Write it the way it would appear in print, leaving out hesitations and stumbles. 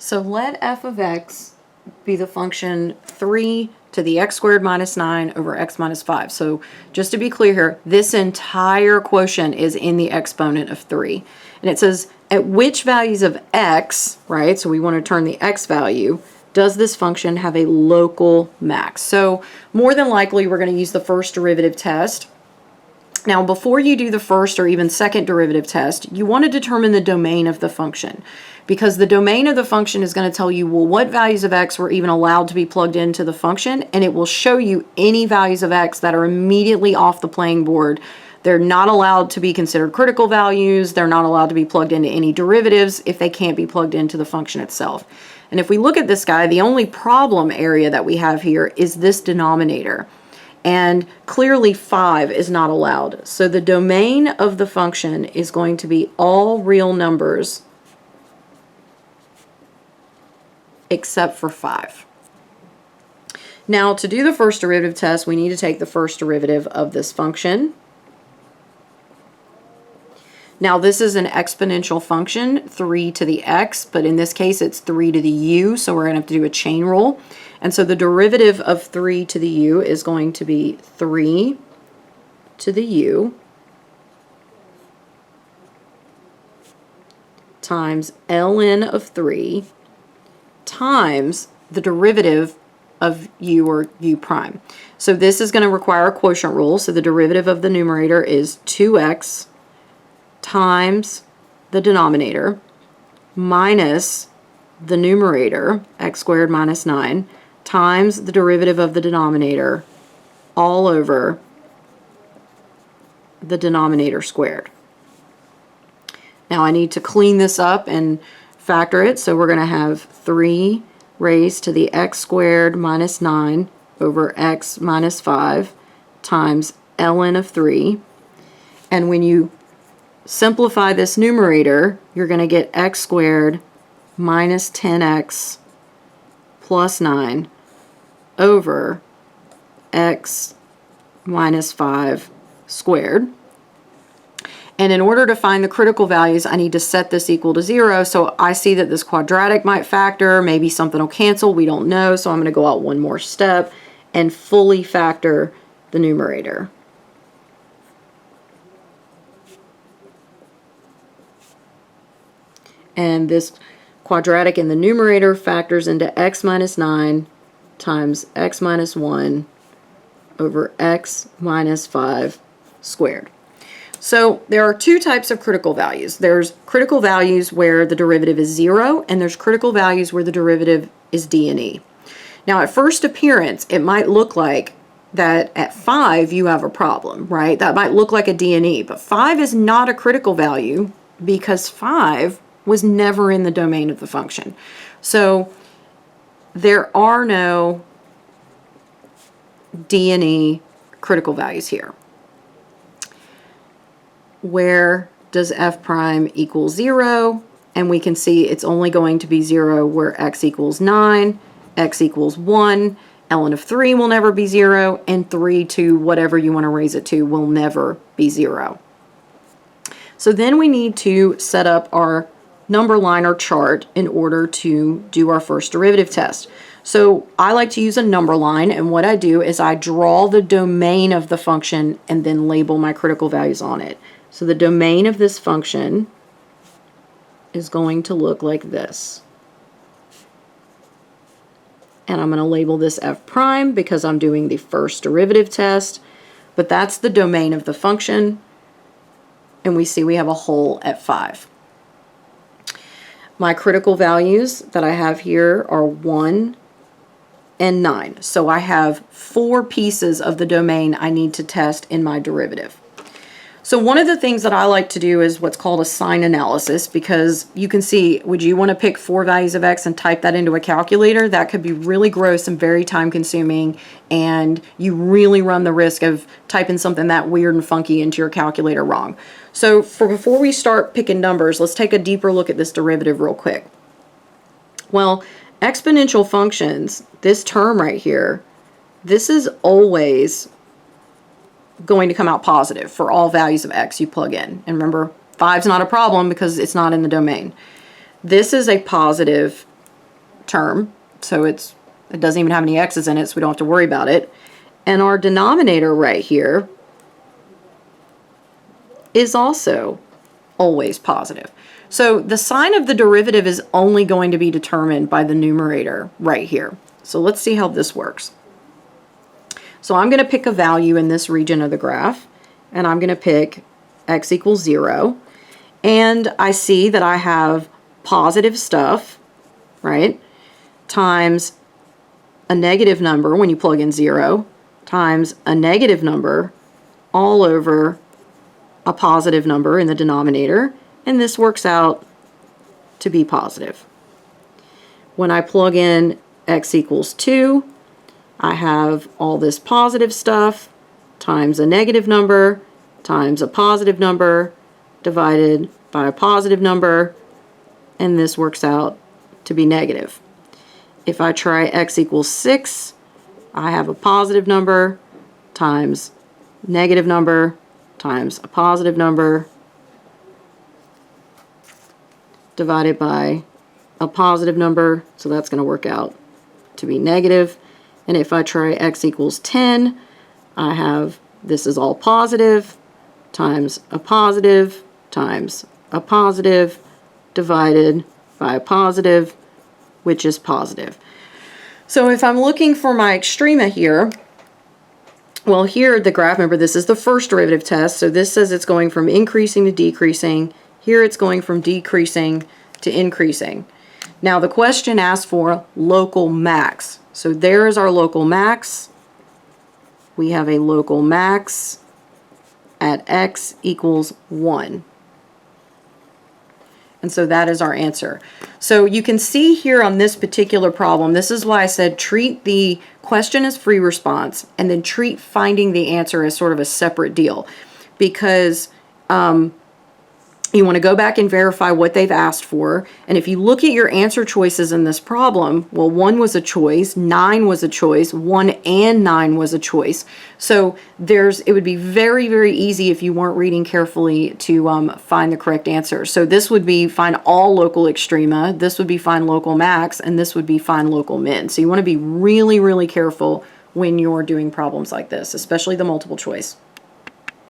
So let f of x be the function 3 to the x squared minus 9 over x minus 5. So just to be clear here, this entire quotient is in the exponent of 3. And it says, at which values of x, right, so we want to turn the x value, does this function have a local max? So more than likely, we're going to use the first derivative test. Now, before you do the first or even second derivative test, you want to determine the domain of the function, because the domain of the function is going to tell you, well, what values of x were even allowed to be plugged into the function, and it will show you any values of x that are immediately off the playing board. They're not allowed to be considered critical values. They're not allowed to be plugged into any derivatives if they can't be plugged into the function itself. And if we look at this guy, the only problem area that we have here is this denominator. And clearly 5 is not allowed. So the domain of the function is going to be all real numbers except for 5. Now, to do the first derivative test, we need to take the first derivative of this function. Now, this is an exponential function, 3 to the x, but in this case it's 3 to the u, so we're going to have to do a chain rule. And so the derivative of 3 to the u is going to be 3 to the u times ln of 3 times the derivative of u, or u prime. So this is going to require a quotient rule, so the derivative of the numerator is 2x times the denominator minus the numerator, x squared minus 9, times the derivative of the denominator all over the denominator squared. Now I need to clean this up and factor it, so we're going to have 3 raised to the x squared minus 9 over x minus 5 times ln of 3. And when you simplify this numerator, you're going to get x squared minus 10x plus 9 over x minus 5 squared. And in order to find the critical values, I need to set this equal to 0. So I see that this quadratic might factor, maybe something will cancel, we don't know. So I'm going to go out one more step and fully factor the numerator. And this quadratic in the numerator factors into x minus 9 times x minus 1 over x minus 5 squared. So there are two types of critical values. There's critical values where the derivative is 0, and there's critical values where the derivative is d and e. Now at first appearance, it might look like that at 5 you have a problem, right? That might look like a d and e, but 5 is not a critical value because 5 was never in the domain of the function. So there are no d and e critical values here. Where does f prime equal 0? And we can see it's only going to be 0 where x equals 9, x equals 1, ln of 3 will never be 0, and 3 to whatever you want to raise it to will never be 0. So then we need to set up our number line or chart in order to do our first derivative test. So I like to use a number line, and what I do is I draw the domain of the function and then label my critical values on it. So the domain of this function is going to look like this. And I'm going to label this f prime because I'm doing the first derivative test, but that's the domain of the function, and we see we have a hole at 5. My critical values that I have here are 1 and 9. So I have 4 pieces of the domain I need to test in my derivative. So one of the things that I like to do is what's called a sign analysis, because you can see, would you want to pick 4 values of x and type that into a calculator? That could be really gross and very time consuming, and you really run the risk of typing something that weird and funky into your calculator wrong. So before we start picking numbers, let's take a deeper look at this derivative real quick. Well, exponential functions, this term right here, this is always going to come out positive for all values of x you plug in. And remember, 5's not a problem because it's not in the domain. This is a positive term, so it doesn't even have any x's in it, so we don't have to worry about it. And our denominator right here is also always positive. So the sign of the derivative is only going to be determined by the numerator right here. So let's see how this works. So I'm going to pick a value in this region of the graph, and I'm going to pick x equals 0. And I see that I have positive stuff, right, times a negative number when you plug in 0, times a negative number all over a positive number in the denominator, and this works out to be positive. When I plug in x equals 2, I have all this positive stuff times a negative number times a positive number divided by a positive number, and this works out to be negative. If I try x equals 6, I have a positive number times negative number times a positive number divided by a positive number, so that's going to work out to be negative. And if I try x equals 10, I have, this is all positive, times a positive, times a positive, divided by a positive, which is positive. So if I'm looking for my extrema here, well, here the graph, remember this is the first derivative test, so this says it's going from increasing to decreasing. Here it's going from decreasing to increasing. Now the question asks for local max. So there is our local max. We have a local max at x equals 1. And so that is our answer. So you can see here on this particular problem, this is why I said treat the question as free response and then treat finding the answer as sort of a separate deal, because you want to go back and verify what they've asked for. And if you look at your answer choices in this problem, well, 1 was a choice, 9 was a choice, 1 and 9 was a choice. So it would be very, very easy if you weren't reading carefully to find the correct answer. So this would be find all local extrema, this would be find local max, and this would be find local min. So you want to be really, really careful when you're doing problems like this, especially the multiple choice.